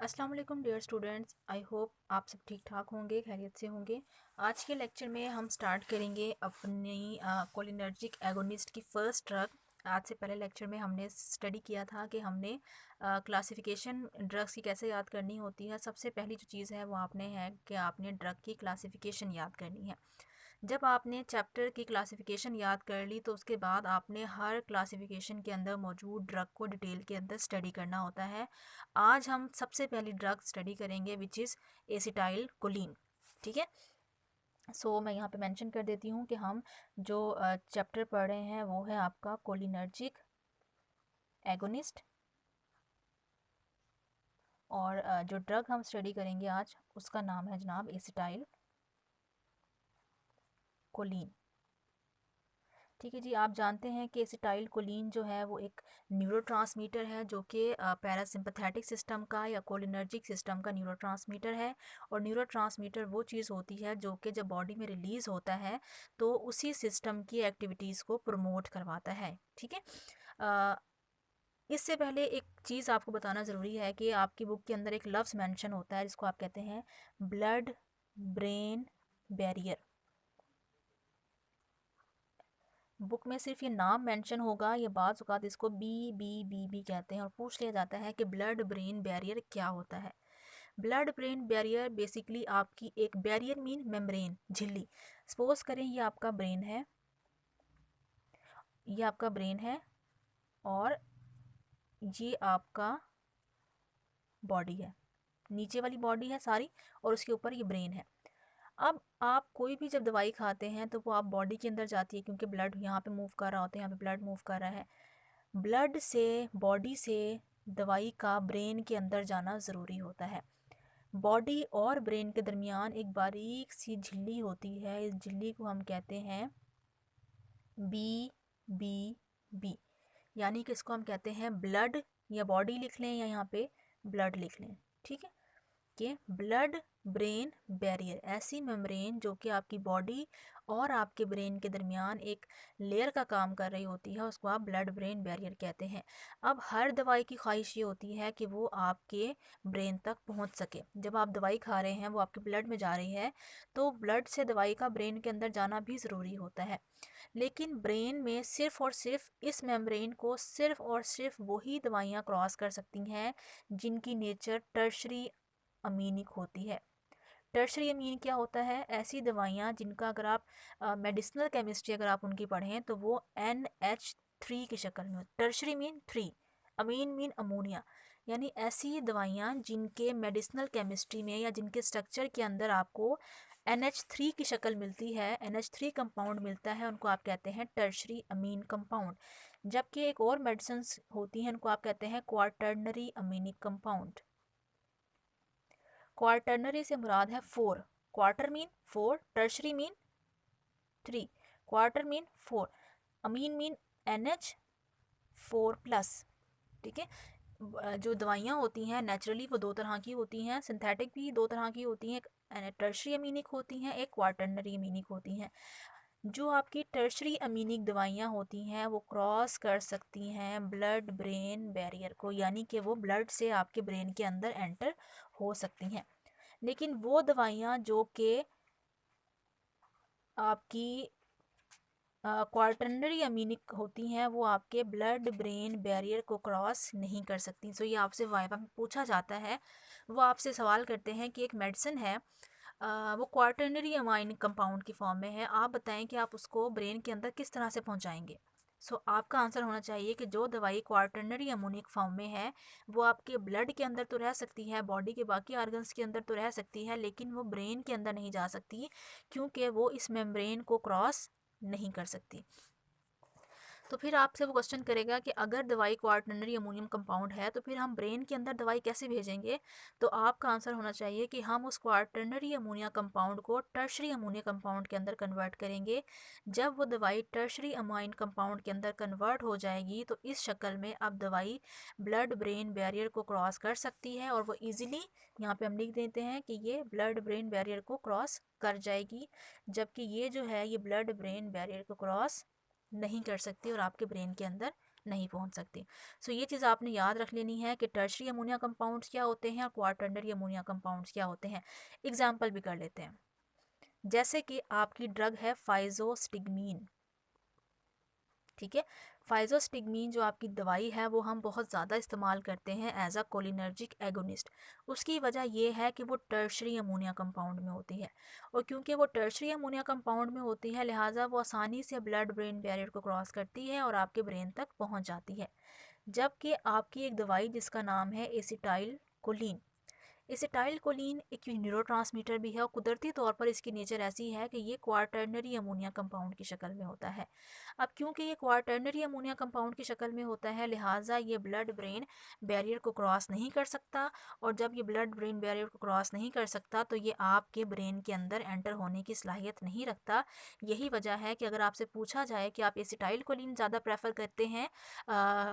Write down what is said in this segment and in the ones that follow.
अस्सलाम वालेकुम dear students, I hope आप सब ठीक ठाक होंगे, खैरियत से होंगे। आज के लेक्चर में हम स्टार्ट करेंगे अपनी कोलिनर्जिक एगोनिस्ट की फ़र्स्ट ड्रग। आज से पहले लेक्चर में हमने स्टडी किया था कि हमने क्लासिफिकेशन ड्रग्स की कैसे याद करनी होती है। सबसे पहली जो चीज़ है वो आपने है कि आपने ड्रग की क्लासिफिकेशन याद करनी है। जब आपने चैप्टर की क्लासिफिकेशन याद कर ली तो उसके बाद आपने हर क्लासिफिकेशन के अंदर मौजूद ड्रग को डिटेल के अंदर स्टडी करना होता है। आज हम सबसे पहली ड्रग स्टडी करेंगे विच इज़ एसिटाइल कोलिन। ठीक है, सो मैं यहाँ पे मेंशन कर देती हूँ कि हम जो चैप्टर पढ़ रहे हैं वो है आपका कोलिनर्जिक एगोनिस्ट, और जो ड्रग हम स्टडी करेंगे आज उसका नाम है जनाब एसिटाइल कोलिन। ठीक है जी, आप जानते हैं कि एसिटाइल कोलिन जो है वो एक न्यूरोट्रांसमीटर है जो कि पैरासिम्पथेटिक सिस्टम का या कोलिनर्जिक सिस्टम का न्यूरोट्रांसमीटर है। और न्यूरोट्रांसमीटर वो चीज़ होती है जो कि जब बॉडी में रिलीज़ होता है तो उसी सिस्टम की एक्टिविटीज़ को प्रमोट करवाता है। ठीक है, इससे पहले एक चीज़ आपको बताना ज़रूरी है कि आपकी बुक के अंदर एक लफ्ज़ मेंशन होता है जिसको आप कहते हैं ब्लड ब्रेन बैरियर। बुक में सिर्फ ये नाम मेंशन होगा, ये बाज़ औक़ात इसको बी कहते हैं और पूछ लिया जाता है कि ब्लड ब्रेन बैरियर क्या होता है। ब्लड ब्रेन बैरियर बेसिकली आपकी एक बैरियर मीन मेम्ब्रेन, झिल्ली। सपोज करें ये आपका ब्रेन है, ये आपका ब्रेन है और ये आपका बॉडी है, नीचे वाली बॉडी है सारी और उसके ऊपर ये ब्रेन है। अब आप कोई भी जब दवाई खाते हैं तो वो आप बॉडी के अंदर जाती है क्योंकि ब्लड यहाँ पे मूव कर रहा होता है, यहाँ पे ब्लड मूव कर रहा है। ब्लड से, बॉडी से दवाई का ब्रेन के अंदर जाना ज़रूरी होता है। बॉडी और ब्रेन के दरमियान एक बारीक सी झिल्ली होती है, इस झिल्ली को हम कहते हैं बी, यानी कि इसको हम कहते हैं ब्लड, या बॉडी लिख लें या यहाँ पे ब्लड लिख लें। ठीक है, कि ब्लड ब्रेन बैरियर, ऐसी मेम्ब्रेन जो कि आपकी बॉडी और आपके ब्रेन के दरमियान एक लेयर का काम कर रही होती है, उसको आप ब्लड ब्रेन बैरियर कहते हैं। अब हर दवाई की ख्वाहिश ये होती है कि वो आपके ब्रेन तक पहुंच सके। जब आप दवाई खा रहे हैं, वो आपके ब्लड में जा रही है, तो ब्लड से दवाई का ब्रेन के अंदर जाना भी ज़रूरी होता है। लेकिन ब्रेन में सिर्फ़ और सिर्फ इस मेम्ब्रेन को सिर्फ़ और सिर्फ वही दवाइयाँ क्रॉस कर सकती हैं जिनकी नेचर टर्शरी अमीनिक होती है। टर्शरी अमीन क्या होता है? ऐसी दवाइयाँ जिनका अगर आप मेडिसिनल केमिस्ट्री अगर आप उनकी पढ़ें तो वो NH3 की शक्ल में। टर्शरी मीन 3, अमीन मीन अमोनिया, यानी ऐसी दवाइयाँ जिनके मेडिसिनल केमिस्ट्री में या जिनके स्ट्रक्चर के अंदर आपको NH3 की शक्ल मिलती है, NH3 कंपाउंड मिलता है, उनको आप कहते हैं टर्शरी अमीन कंपाउंड। जबकि एक और मेडिसिन होती हैं, उनको आप कहते हैं क्वार्टरनरी अमीनिक कंपाउंड। क्वार्टरनरी से मुराद है 4, quarter mean 4, tertiary mean 3, quarter mean 4, अमीन मीन NH4+। ठीक है, जो दवाइयाँ होती हैं नेचुरली वो दो तरह की होती हैं, सिंथेटिक भी दो तरह की होती हैं, एक टर्शरी अमीनिक होती हैं, एक क्वार्टरनरी अमीनिक होती हैं। जो आपकी टर्शरी अमीनिक दवाइयाँ होती हैं वो क्रॉस कर सकती हैं ब्लड ब्रेन बैरियर को, यानी कि वो ब्लड से आपके ब्रेन के अंदर एंटर हो सकती हैं। लेकिन वो दवाइयाँ जो कि आपकी क्वार्टरनरी अमीनिक होती हैं वो आपके ब्लड ब्रेन बैरियर को क्रॉस नहीं कर सकती। सो ये आपसे वाइवा में पूछा जाता है, वो आपसे सवाल करते हैं कि एक मेडिसिन है, वो क्वार्टरनरी अमाइन कंपाउंड की फॉर्म में है, आप बताएं कि आप उसको ब्रेन के अंदर किस तरह से पहुंचाएंगे। सो आपका आंसर होना चाहिए कि जो दवाई क्वार्टरनरी अमोनिक फॉर्म में है वो आपके ब्लड के अंदर तो रह सकती है, बॉडी के बाकी ऑर्गन्स के अंदर तो रह सकती है, लेकिन वो ब्रेन के अंदर नहीं जा सकती क्योंकि वो इस मेम्ब्रेन को क्रॉस नहीं कर सकती। तो फिर आपसे वो क्वेश्चन करेगा कि अगर दवाई क्वार्टरनरी अमोनियम कंपाउंड है तो फिर हम ब्रेन के अंदर दवाई कैसे भेजेंगे। तो आपका आंसर होना चाहिए कि हम उस क्वार्टरनरी अमोनिया कंपाउंड को टर्शरी अमोनिया कंपाउंड के अंदर कन्वर्ट करेंगे। जब वो दवाई टर्शरी अमाइन कंपाउंड के अंदर कन्वर्ट हो जाएगी तो इस शक्ल में अब दवाई ब्लड ब्रेन बैरियर को क्रॉस कर सकती है और वो ईज़िली, यहाँ पे हम लिख देते हैं कि ये ब्लड ब्रेन बैरियर को क्रॉस कर जाएगी, जबकि ये जो है ये ब्लड ब्रेन बैरियर को क्रॉस नहीं कर सकती और आपके ब्रेन के अंदर नहीं पहुंच सकती। सो ये चीज़ आपने याद रख लेनी है कि टर्शरी अमोनिया कंपाउंड्स क्या होते हैं और क्वाटरनरी अमोनिया कंपाउंड्स क्या होते हैं। एग्जाम्पल भी कर लेते हैं, जैसे कि आपकी ड्रग है फाइजोस्टिगमीन, ठीक है। फाइजोस्टिगमीन जो आपकी दवाई है वो हम बहुत ज़्यादा इस्तेमाल करते हैं एज अ कोलिनर्जिक एगोनिस्ट। उसकी वजह ये है कि वो टर्शरी अमोनिया कंपाउंड में होती है, और क्योंकि वो टर्शरी अमोनिया कंपाउंड में होती है लिहाजा वो आसानी से ब्लड ब्रेन बैरियर को क्रॉस करती है और आपके ब्रेन तक पहुंच जाती है। जबकि आपकी एक दवाई जिसका नाम है एसिटाइल कोलिन, एसिटाइल कोलिन एक न्यूरोट्रांसमीटर भी है और कुदरती तौर पर इसकी नेचर ऐसी है कि ये क्वार्टरनरी अमोनिया कंपाउंड की शक्ल में होता है। अब क्योंकि ये क्वार्टरनरी अमोनिया कंपाउंड की शक्ल में होता है लिहाजा ये ब्लड ब्रेन बैरियर को क्रॉस नहीं कर सकता, और जब ये ब्लड ब्रेन बैरियर को क्रॉस नहीं कर सकता तो ये आपके ब्रेन के अंदर एंटर होने की सलाहियत नहीं रखता। यही वजह है कि अगर आपसे पूछा जाए कि आप एसिटाइल कोलिन ज़्यादा प्रेफर करते हैं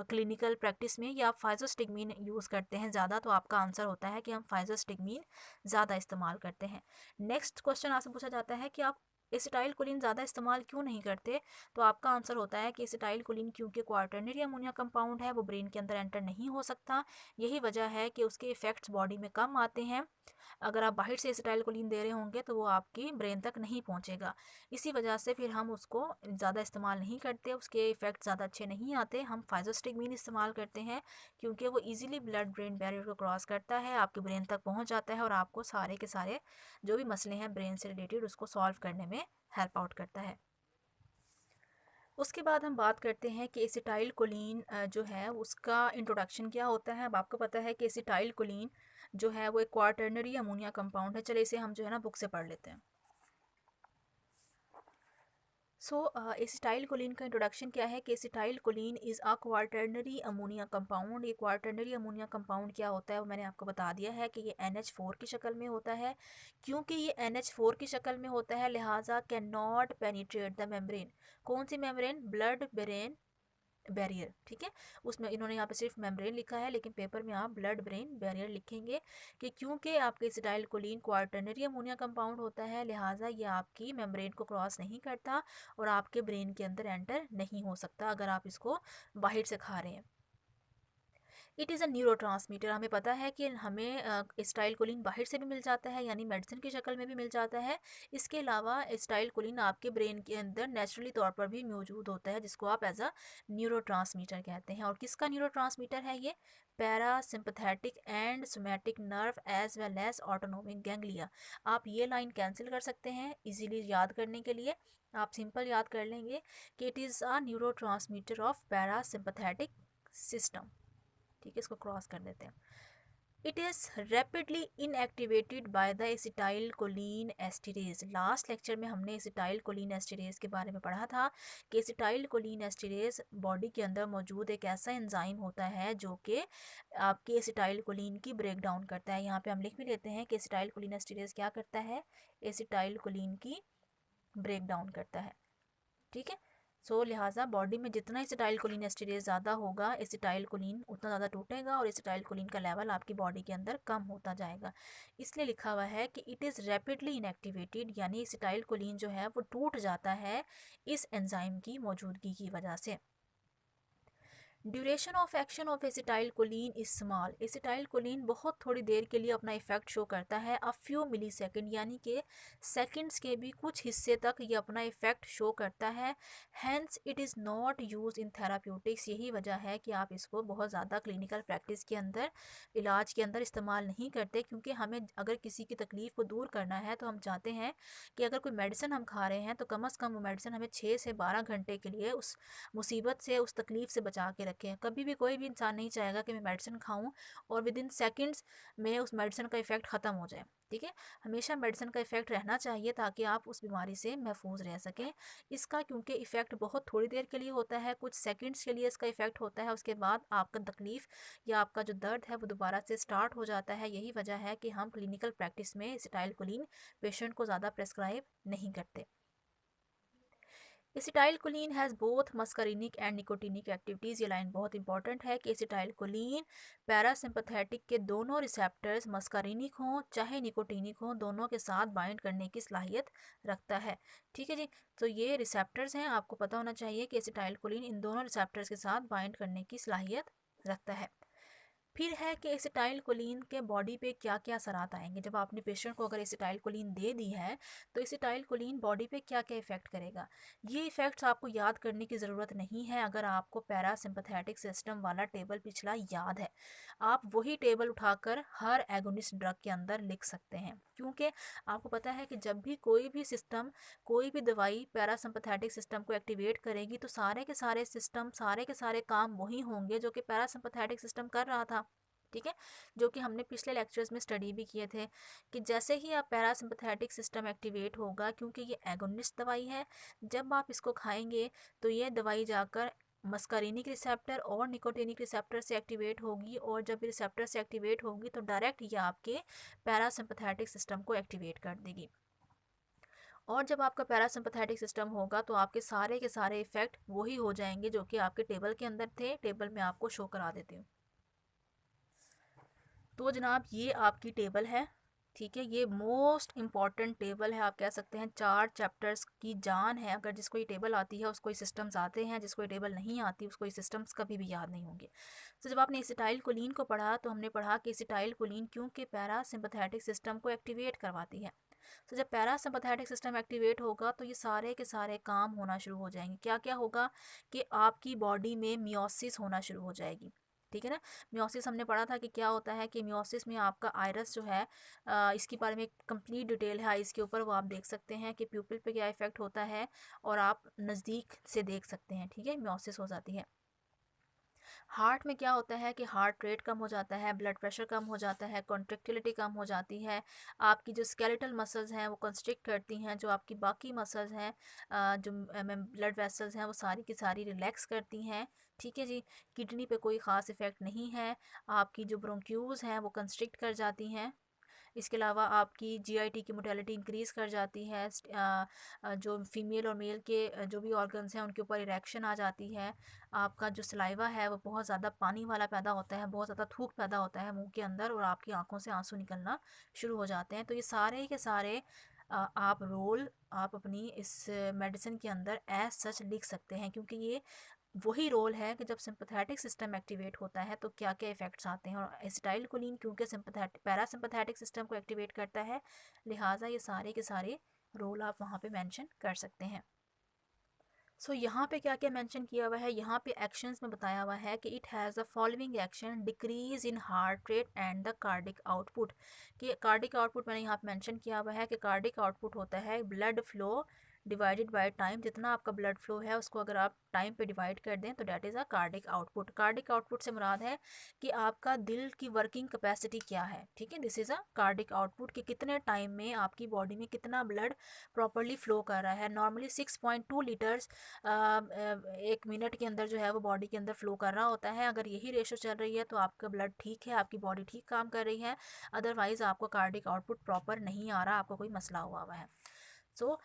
क्लिनिकल प्रैक्टिस में या आप फाइजोस्टिगमीन यूज़ करते हैं ज़्यादा, तो आपका आंसर होता है कि हम फाइजोस्टिगमीन ज़्यादा इस्तेमाल करते हैं। नेक्स्ट क्वेश्चन आपसे पूछा जाता है कि आप एसिटाइल कोलिन ज़्यादा इस्तेमाल क्यों नहीं करते, तो आपका आंसर होता है कि एसिटाइल कोलिन क्योंकि क्वार्टरनरी अमोनिया कंपाउंड है वो ब्रेन के अंदर एंटर नहीं हो सकता। यही वजह है कि उसके इफ़ेक्ट्स बॉडी में कम आते हैं। अगर आप बाहर से एसिटाइल कोलिन दे रहे होंगे तो वो आपकी ब्रेन तक नहीं पहुंचेगा। इसी वजह से फिर हम उसको ज़्यादा इस्तेमाल नहीं करते, उसके इफ़ेक्ट ज़्यादा अच्छे नहीं आते। हम फाइजोस्टिगमीन इस्तेमाल करते हैं क्योंकि वो इजीली ब्लड ब्रेन बैरियर को क्रॉस करता है, आपके ब्रेन तक पहुंच जाता है और आपको सारे के सारे जो भी मसले हैं ब्रेन से रिलेटेड उसको सॉल्व करने में हेल्प आउट करता है। उसके बाद हम बात करते हैं कि एसिटाइल कोलिन जो है उसका इंट्रोडक्शन क्या होता है। अब आपको पता है कि एसिटाइल कोलिन जो है वो एक क्वार्टरनरी अमोनिया कंपाउंड है। चलिए इसे हम जो है ना बुक से पढ़ लेते हैं। सो एसिटाइल कोलिन का इंट्रोडक्शन क्या है कि acetyl choline is a quaternary ammonia compound. ये क्वार्टरनरी अमोनिया कंपाउंड क्या होता है वो मैंने आपको बता दिया है कि ये NH4 की शक्ल में होता है। क्योंकि ये NH4 की शक्ल में होता है लिहाजा can not penetrate the membrane. कौन सी मेम्ब्रेन? ब्लड ब्रेन बैरियर, ठीक है। उसमें इन्होंने यहाँ पे सिर्फ मेम्ब्रेन लिखा है लेकिन पेपर में आप ब्लड ब्रेन बैरियर लिखेंगे कि क्योंकि आपके acetyl choline quaternary ammonia compound होता है लिहाजा ये आपकी मेम्ब्रेन को क्रॉस नहीं करता और आपके ब्रेन के अंदर एंटर नहीं हो सकता अगर आप इसको बाहर से खा रहे हैं। It is a neurotransmitter. हमें पता है कि हमें एसिटाइल कोलिन बाहर से भी मिल जाता है यानी मेडिसिन की शक्ल में भी मिल जाता है। इसके अलावा एसिटाइल कोलिन आपके ब्रेन के अंदर नेचुरली तौर पर भी मौजूद होता है जिसको आप एज अ न्यूरोट्रांसमीटर कहते हैं। और किसका न्यूरोट्रांसमीटर है ये? Parasympathetic and somatic nerve as well as autonomic ganglia. आप ये लाइन कैंसिल कर सकते हैं इजीली याद करने के लिए। आप सिंपल याद कर लेंगे कि it is a neurotransmitter of parasympathetic system, ठीक है। इसको क्रॉस कर देते हैं। It is rapidly inactivated by the acetylcholinesterase. Last lecture में हमने एसिटाइल कोलिन एस्टिरेज के बारे में पढ़ा था कि एसिटाइल कोलिन एस्टिरेज बॉडी के अंदर मौजूद एक ऐसा एंजाइम होता है जो कि आपकी एसिटाइल कोलिन की ब्रेक डाउन करता है। यहाँ पे हम लिख भी लेते हैं कि एसिटाइल कोलिन एस्टिरेज क्या करता है? एसिटाइल कोलिन की ब्रेक डाउन करता है, ठीक है। सो लिहाजा बॉडी में जितना एसिटाइल कोलिन एस्टिरेज ज़्यादा होगा एसिटाइल कोलिन उतना ज़्यादा टूटेगा और एसिटाइल कोलिन का लेवल आपकी बॉडी के अंदर कम होता जाएगा। इसलिए लिखा हुआ है कि इट इज़ रैपिडली इनएक्टिवेटेड यानी एसिटाइल कोलिन जो है वो टूट जाता है इस एंजाइम की मौजूदगी की वजह से। Duration of action of acetyl choline is small. Acetyl choline बहुत थोड़ी देर के लिए अपना इफेक्ट शो करता है, अ फ्यू मिली सेकेंड यानी कि सेकंड्स के भी कुछ हिस्से तक ये अपना इफेक्ट शो करता है। Hence it is not use in therapeutics. यही वजह है कि आप इसको बहुत ज़्यादा क्लिनिकल प्रैक्टिस के अंदर इलाज के अंदर इस्तेमाल नहीं करते, क्योंकि हमें अगर किसी की तकलीफ़ को दूर करना है तो हम चाहते हैं कि अगर कोई मेडिसिन हम खा रहे हैं तो कम अज़ कम वो मेडिसिन हमें 6 से 12 घंटे के लिए उस मुसीबत से उस तकलीफ़ से बचा के रखें। कभी भी कोई भी इंसान नहीं चाहेगा कि मैं मेडिसिन खाऊं और विद इन सेकेंड्स में उस मेडिसिन का इफ़ेक्ट ख़त्म हो जाए, ठीक है। हमेशा मेडिसिन का इफ़ेक्ट रहना चाहिए ताकि आप उस बीमारी से महफूज रह सकें। इसका क्योंकि इफ़ेक्ट बहुत थोड़ी देर के लिए होता है, कुछ सेकंड्स के लिए इसका इफ़ेक्ट होता है, उसके बाद आपका तकलीफ़ या आपका जो दर्द है वो दोबारा से स्टार्ट हो जाता है। यही वजह है कि हम क्लिनिकल प्रैक्टिस में एसिटाइल कोलिन पेशेंट को ज़्यादा प्रेस्क्राइब नहीं करते। Acetylcholine has both muscarinic and nicotinic activities. ये लाइन बहुत इंपॉर्टेंट है कि एसिटाइलकोलिन पैरासिम्पथेटिक के दोनों रिसेप्टर्स मस्करिनिक हों चाहे निकोटिनिक हों, दोनों के साथ बाइंड करने की सलाहियत रखता है। ठीक है जी, तो ये रिसेप्टर्स हैं, आपको पता होना चाहिए कि एसिटाइलकोलिन इन दोनों रिसेप्टर्स के साथ बाइंड करने की सलाहियत रखता है। फिर है कि एसिटाइलकोलिन के बॉडी पे क्या क्या असरात आएंगे। जब आपने पेशेंट को अगर एसिटाइलकोलिन दे दी है तो एसिटाइलकोलिन बॉडी पे क्या क्या इफ़ेक्ट करेगा। ये इफ़ेक्ट्स आपको याद करने की ज़रूरत नहीं है अगर आपको पैरासिम्पथेटिक सिस्टम वाला टेबल पिछला याद है। आप वही टेबल उठाकर हर एगोनिस्ट ड्रग के अंदर लिख सकते हैं, क्योंकि आपको पता है कि जब भी कोई भी सिस्टम, कोई भी दवाई पैरासिम्पथेटिक सिस्टम को एक्टिवेट करेगी तो सारे के सारे सिस्टम, सारे के सारे काम वही होंगे जो कि पैरासिम्पथेटिक सिस्टम कर रहा था। ठीक है, जो कि हमने पिछले लेक्चर्स में स्टडी भी किए थे कि जैसे ही आप पैरासिम्पथेटिक सिस्टम एक्टिवेट होगा, क्योंकि ये एगोनिस्ट दवाई है, जब आप इसको खाएंगे तो ये दवाई जाकर मस्कारिनिक रिसेप्टर और निकोटिनिक रिसेप्टर से एक्टिवेट होगी, और जब रिसेप्टर से एक्टिवेट होगी तो डायरेक्ट ये आपके पैरासिम्पथेटिक सिस्टम को एक्टिवेट कर देगी। और जब आपका पैरासिम्पथेटिक सिस्टम होगा तो आपके सारे के सारे इफ़ेक्ट वही हो जाएंगे जो कि आपके टेबल के अंदर थे। टेबल में आपको शो करा देती हूँ। तो जनाब ये आपकी टेबल है। ठीक है, ये मोस्ट इम्पॉर्टेंट टेबल है, आप कह सकते हैं 4 चैप्टर्स की जान है। अगर जिसको ये टेबल आती है उसको ये सिस्टम्स आते हैं, जिसको ये टेबल नहीं आती उसको ये सिस्टम्स कभी भी याद नहीं होंगे। तो जब आपने एसिटाइलकोलिन को पढ़ा तो हमने पढ़ा कि एसिटाइलकोलिन क्योंकि पैरासिम्पथेटिक सिस्टम को एक्टिवेट करवाती है। तो जब पैरासिम्पथेटिक सिस्टम एक्टिवेट होगा तो ये सारे के सारे काम होना शुरू हो जाएंगे। क्या क्या होगा कि आपकी बॉडी में मियोसिस होना शुरू हो जाएगी। ठीक है ना, मियोसिस हमने पढ़ा था कि क्या होता है कि मियोसिस में आपका आइरस जो है, इसके बारे में एक कंप्लीट डिटेल है आइस के ऊपर, वो आप देख सकते हैं कि प्यूपिल पे क्या इफेक्ट होता है और आप नज़दीक से देख सकते हैं। ठीक है, मियोसिस हो जाती है। हार्ट में क्या होता है कि हार्ट रेट कम हो जाता है, ब्लड प्रेशर कम हो जाता है, कॉन्ट्रेक्टिलिटी कम हो जाती है, आपकी जो स्केलेटल मसल्स हैं वो कंस्ट्रिक्ट करती हैं, जो आपकी बाकी मसल्स हैं, जो ब्लड वेसल्स हैं वो सारी की सारी रिलैक्स करती हैं। ठीक है जी, किडनी पे कोई ख़ास इफ़ेक्ट नहीं है, आपकी जो ब्रोंक्यूल्स हैं वो कंस्ट्रिक्ट कर जाती हैं। इसके अलावा आपकी जीआईटी की मोटेलिटी इंक्रीज़ कर जाती है। जो फीमेल और मेल के जो भी ऑर्गन्स हैं उनके ऊपर इरेक्शन आ जाती है। आपका जो सलाइवा है वो बहुत ज़्यादा पानी वाला पैदा होता है, बहुत ज़्यादा थूक पैदा होता है मुंह के अंदर, और आपकी आंखों से आंसू निकलना शुरू हो जाते हैं। तो ये सारे के सारे आप रोल आप अपनी इस मेडिसिन के अंदर एज सच लिख सकते हैं, क्योंकि ये वही रोल है कि जब सिंपैथेटिक सिस्टम एक्टिवेट होता है तो क्या क्या इफेक्ट्स आते हैं। और एसिटाइलकोलिन क्योंकि सिंपैथेटिक पैरासिम्पैथेटिक सिस्टम को एक्टिवेट करता है, लिहाजा ये सारे के सारे रोल आप वहाँ पे मेंशन कर सकते हैं। सो यहाँ पे क्या क्या मेंशन किया हुआ है, यहाँ पे एक्शंस में बताया हुआ है कि it has the following action: decrease in heart rate and the cardiac output. कि कार्डिक आउटपुट मैंने यहाँ पे मेंशन किया हुआ है कि कार्डिक आउटपुट होता है blood flow divided by time. जितना आपका ब्लड फ्लो है उसको अगर आप टाइम पे डिवाइड कर दें तो that is a cardiac output. Cardiac output से मुराद है कि आपका दिल की वर्किंग कैपेसिटी क्या है। ठीक है, this is a cardiac output, कि कितने टाइम में आपकी बॉडी में कितना ब्लड प्रॉपरली फ्लो कर रहा है। नॉर्मली 6.2 लीटर्स एक मिनट के अंदर जो है वो बॉडी के अंदर फ्लो कर रहा होता है। अगर यही रेशो चल रही है तो आपका ब्लड ठीक है, आपकी बॉडी ठीक काम कर रही है। अदरवाइज़ आपको कार्डिक आउटपुट प्रॉपर नहीं आ रहा, आपको कोई मसला हुआ है। सो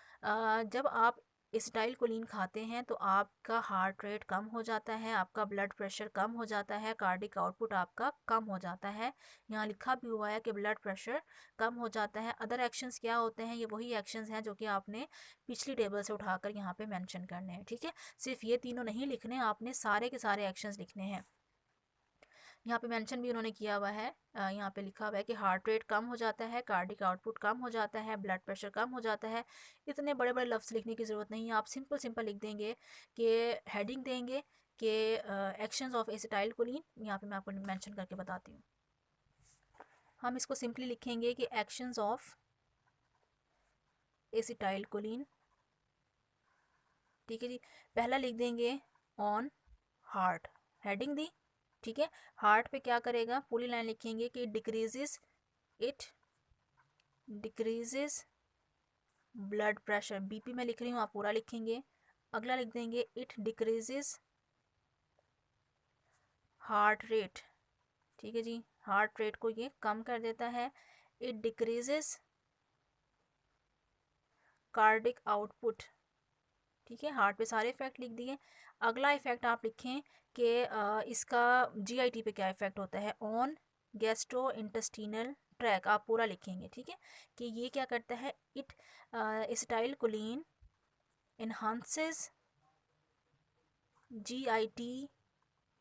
जब आप एसिटाइलकोलिन खाते हैं तो आपका हार्ट रेट कम हो जाता है, आपका ब्लड प्रेशर कम हो जाता है, कार्डिक आउटपुट आपका कम हो जाता है। यहाँ लिखा भी हुआ है कि ब्लड प्रेशर कम हो जाता है। अदर एक्शंस क्या होते हैं, ये वही एक्शंस हैं जो कि आपने पिछली टेबल से उठाकर यहाँ पे मेंशन करने हैं। ठीक है, सिर्फ ये तीनों नहीं लिखने, आपने सारे के सारे एक्शंस लिखने हैं। यहाँ पे मेंशन भी उन्होंने किया हुआ है, यहाँ पे लिखा हुआ है कि हार्ट रेट कम हो जाता है, कार्डिक आउटपुट कम हो जाता है, ब्लड प्रेशर कम हो जाता है। इतने बड़े बड़े लफ्ज़ लिखने की ज़रूरत नहीं है, आप सिंपल सिंपल लिख देंगे कि हेडिंग देंगे कि एक्शंस ऑफ एसिटाइलकोलिन। यहाँ पे मैं आपको मेंशन करके बताती हूँ। हम इसको सिंपली लिखेंगे कि एक्शंस ऑफ एसिटाइलकोलिन। ठीक है जी, पहला लिख देंगे ऑन हार्ट, हेडिंग दी। ठीक है, हार्ट पे क्या करेगा, पूरी लाइन लिखेंगे कि it decreases blood pressure. BP में लिख रही हूँ, आप पूरा लिखेंगे। अगला लिख देंगे इट डिक्रीजेस हार्ट रेट। ठीक है जी, हार्ट रेट को ये कम कर देता है। It decreases cardiac output. ठीक है, हार्ट पे सारे इफ़ेक्ट लिख दिए। अगला इफ़ेक्ट आप लिखें कि इसका जीआईटी पे क्या इफ़ेक्ट होता है, ऑन गैस्ट्रो इंटेस्टिनल ट्रैक, आप पूरा लिखेंगे। ठीक है, कि ये क्या करता है, it acetylcholine enhances GIT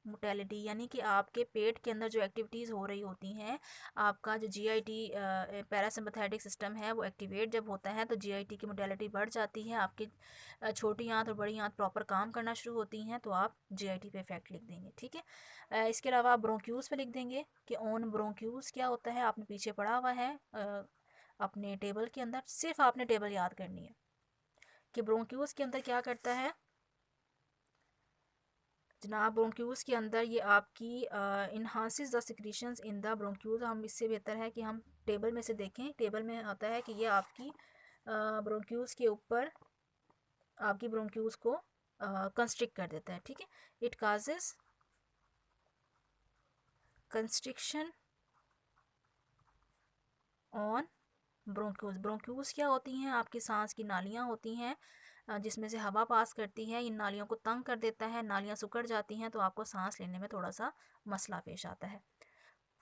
motility, यानी कि आपके पेट के अंदर जो एक्टिविटीज़ हो रही होती हैं, आपका जो जीआईटी पैरासिम्पैथेटिक सिस्टम है वो एक्टिवेट जब होता है तो जीआईटी की मोटेलिटी बढ़ जाती है, आपकी छोटी आंत और बड़ी आंत प्रॉपर काम करना शुरू होती हैं, तो आप जीआईटी पे इफेक्ट लिख देंगे। ठीक है, इसके अलावा आप ब्रोंक्यूज पे लिख देंगे कि ऑन ब्रोंक्यूज क्या होता है, आपने पीछे पढ़ा हुआ है अपने टेबल के अंदर, सिर्फ आपने टेबल याद करनी है कि ब्रोंक्यूज के अंदर क्या करता है जनाब। ब्रोंक्यूल्स के अंदर ये आपकी enhances the secretions in the bronchioles, हम इससे बेहतर है कि हम टेबल में से देखें। टेबल में आता है कि ये आपकी ब्रोंक्यूल्स के ऊपर आपकी ब्रोंक्यूल्स को कंस्ट्रिक्ट कर देता है। ठीक है, it causes constriction on bronchioles. Bronchioles क्या होती हैं, आपकी सांस की नालियाँ होती हैं जिसमें से हवा पास करती है, इन नालियों को तंग कर देता है, नालियाँ सिकुड़ जाती हैं, तो आपको सांस लेने में थोड़ा सा मसला पेश आता है।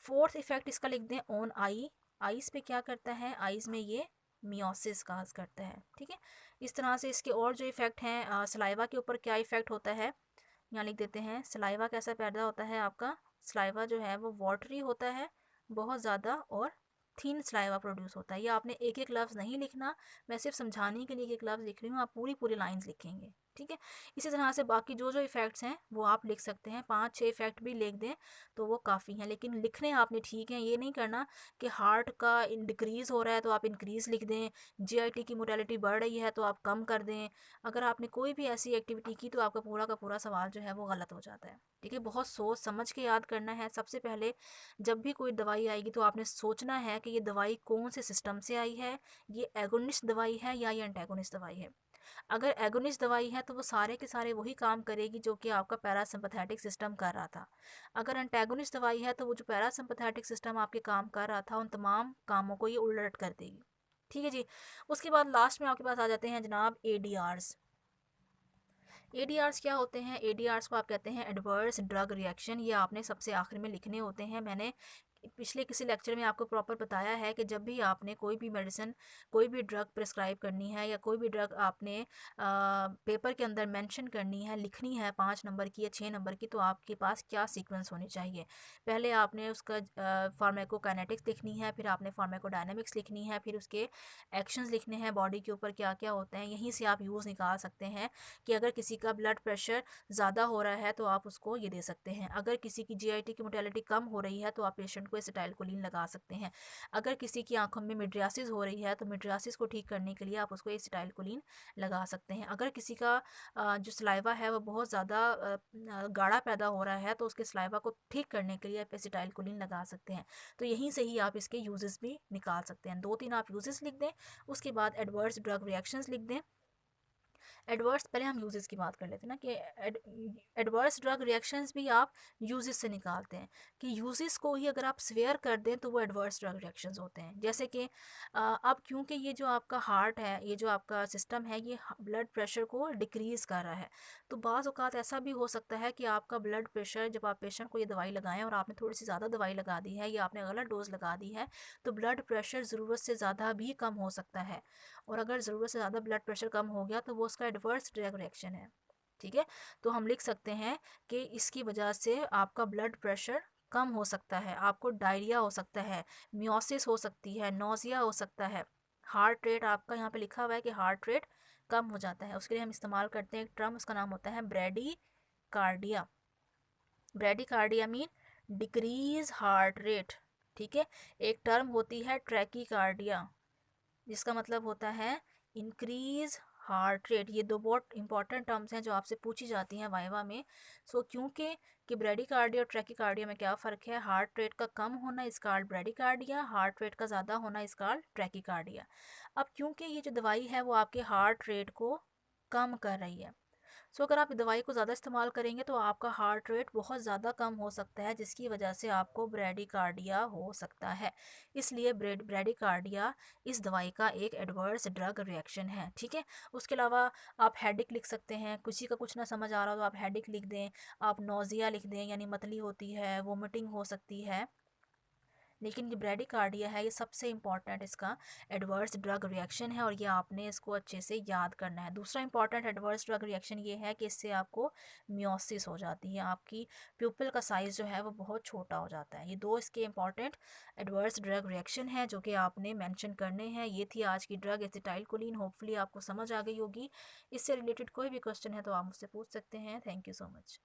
फोर्थ इफेक्ट इसका लिख दें ऑन आई। आइज़ पे क्या करता है, आइज़ में ये मियोसिस काज करता है। ठीक है, इस तरह से इसके और जो इफ़ेक्ट हैं, सलाइवा के ऊपर क्या इफ़ेक्ट होता है, यहाँ लिख देते हैं। सलाइवा कैसा पैदा होता है, आपका सलाइवा जो है वो वाटरी होता है बहुत ज़्यादा, और थिन सलाइवा प्रोड्यूस होता है। ये आपने एक एक लफ्ज़ नहीं लिखना, मैं सिर्फ समझाने के लिए एक एक लफ्ज़ लिख रही हूँ, आप पूरी पूरी लाइंस लिखेंगे। ठीक है, इसी तरह से बाकी जो जो इफ़ेक्ट्स हैं वो आप लिख सकते हैं, 5-6 इफ़ेक्ट भी लिख दें तो वो काफ़ी हैं, लेकिन लिखने आपने ठीक है। ये नहीं करना कि हार्ट का डिक्रीज़ हो रहा है तो आप इंक्रीज़ लिख दें, जीआईटी की मोटेलिटी बढ़ रही है तो आप कम कर दें। अगर आपने कोई भी ऐसी एक्टिविटी की तो आपका पूरा का पूरा सवाल जो है वो गलत हो जाता है। ठीक है, बहुत सोच समझ के याद करना है। सबसे पहले जब भी कोई दवाई आएगी तो आपने सोचना है कि ये दवाई कौन से सिस्टम से आई है, ये एगोनिस्ट दवाई है या ये एंटेगोनिस्ट दवाई है। अगर एगोनिस्ट दवाई है तो वो सारे के सारे वही काम करेगी जो कि आपका पैरासिम्पैथेटिक सिस्टम कर रहा था। अगर एंटेगोनिस्ट दवाई है तो वो जो पैरासिम्पैथेटिक सिस्टम आपके काम कर रहा था उन तमाम कामों को ये उलट कर देगी। ठीक है जी, उसके बाद लास्ट में आपके पास आ जाते हैं जनाब एडीआरस। एडीआरस क्या होते हैं, एडीआरस को आप कहते हैं एडवर्स ड्रग रिएक्शन। ये आपने सबसे आखिर में लिखने होते हैं। मैंने पिछले किसी लेक्चर में आपको प्रॉपर बताया है कि जब भी आपने कोई भी मेडिसिन, कोई भी ड्रग प्रिस्क्राइब करनी है या कोई भी ड्रग आपने पेपर के अंदर मेंशन करनी है, लिखनी है 5 नंबर की या 6 नंबर की, तो आपके पास क्या सीक्वेंस होनी चाहिए। पहले आपने उसका फार्माकोकाइनेटिक्स लिखनी है, फिर आपने फार्माकोडायनामिक्स लिखनी है, फिर उसके एक्शंस लिखने हैं, बॉडी के ऊपर क्या क्या होते हैं। यहीं से आप यूज़ निकाल सकते हैं कि अगर किसी का ब्लड प्रेशर ज़्यादा हो रहा है तो आप उसको ये दे सकते हैं। अगर किसी की जीआईटी की मोटेलिटी कम हो रही है तो आप पेशेंट को एसिटाइलकोलिन लगा सकते हैं। अगर किसी की आंखों में मिड्रियासिस हो रही है तो मिड्रियासिस को ठीक करने के लिए आप उसको एसिटाइलकोलिन लगा सकते हैं। अगर किसी का जो सलाइवा है वो बहुत ज़्यादा गाढ़ा पैदा हो रहा है तो उसके सलाइवा को ठीक करने के लिए आप एसिटाइलकोलिन लगा सकते हैं। तो यहीं से ही आप इसके यूजेस भी निकाल सकते हैं। 2-3 आप यूजेस लिख दें, उसके बाद एडवर्स ड्रग रिएक्शंस लिख दें। एडवर्स, पहले हम यूजेस की बात कर लेते हैं ना कि एडवर्स ड्रग रिएक्शंस भी आप यूजेस से निकालते हैं कि यूजेस को ही अगर आप स्वेयर कर दें तो वो एडवर्स ड्रग रिएक्शंस होते हैं। जैसे कि अब क्योंकि ये जो आपका हार्ट है, ये जो आपका सिस्टम है, ये ब्लड प्रेशर को डिक्रीज़ कर रहा है, तो बाज़ औक़ात ऐसा भी हो सकता है कि आपका ब्लड प्रेशर, जब आप पेशेंट को ये दवाई लगाएं और आपने थोड़ी सी ज़्यादा दवाई लगा दी है या आपने गलत डोज लगा दी है, तो ब्लड प्रेशर ज़रूरत से ज़्यादा भी कम हो सकता है। और अगर ज़रूरत से ज़्यादा ब्लड प्रेशर कम हो गया तो वो उसका एडवर्स ड्रग रिएक्शन है। ठीक है, तो हम लिख सकते हैं कि इसकी वजह से आपका ब्लड प्रेशर कम हो सकता है, आपको डायरिया हो सकता है, मियोसिस हो सकती है, नोज़िया हो सकता है, हार्ट रेट आपका यहाँ पे लिखा हुआ है कि हार्ट रेट कम हो जाता है। उसके लिए हम इस्तेमाल करते हैं एक टर्म, उसका नाम होता है bradycardia. Brady mean decrease heart rate. ठीक है, एक टर्म होती है ट्रैकीकार्डिया जिसका मतलब होता है इंक्रीज हार्ट रेट। ये दो बहुत इंपॉर्टेंट टर्म्स हैं जो आपसे पूछी जाती हैं वाइवा में। सो क्योंकि कि ब्रेडिकार्डिया और ट्रैकीकार्डिया में क्या फ़र्क है, हार्ट रेट का कम होना इस कॉल्ड ब्रेडिकार्डिया, हार्ट रेट का ज़्यादा होना इस कॉल्ड ट्रैकीकार्डिया। अब क्योंकि ये जो दवाई है वो आपके हार्ट रेट को कम कर रही है, सो अगर आप दवाई को ज़्यादा इस्तेमाल करेंगे तो आपका हार्ट रेट बहुत ज़्यादा कम हो सकता है, जिसकी वजह से आपको ब्रेडिकार्डिया हो सकता है। इसलिए ब्रेडिकार्डिया इस दवाई का एक एडवर्स ड्रग रिएक्शन है, ठीक है। उसके अलावा आप हेडेक लिख सकते हैं, किसी का कुछ ना समझ आ रहा हो तो आप हेडेक लिख दें, आप नोज़िया लिख दें, यानी मतली होती है, वोमिटिंग हो सकती है। लेकिन ये ब्रेडिकार्डिया है, ये सबसे इंपॉर्टेंट इसका एडवर्स ड्रग रिएक्शन है और ये आपने इसको अच्छे से याद करना है। दूसरा इंपॉर्टेंट एडवर्स ड्रग रिएक्शन ये है कि इससे आपको मियोसिस हो जाती है, आपकी प्यूपिल का साइज़ जो है वो बहुत छोटा हो जाता है। ये दो इसके इंपॉर्टेंट एडवर्स ड्रग रिएक्शन है जो कि आपने मेंशन करने हैं। ये थी आज की ड्रग एसिटाइलकोलिन। होपफुली आपको समझ आ गई होगी। इससे रिलेटेड कोई भी क्वेश्चन है तो आप मुझसे पूछ सकते हैं। Thank you so much.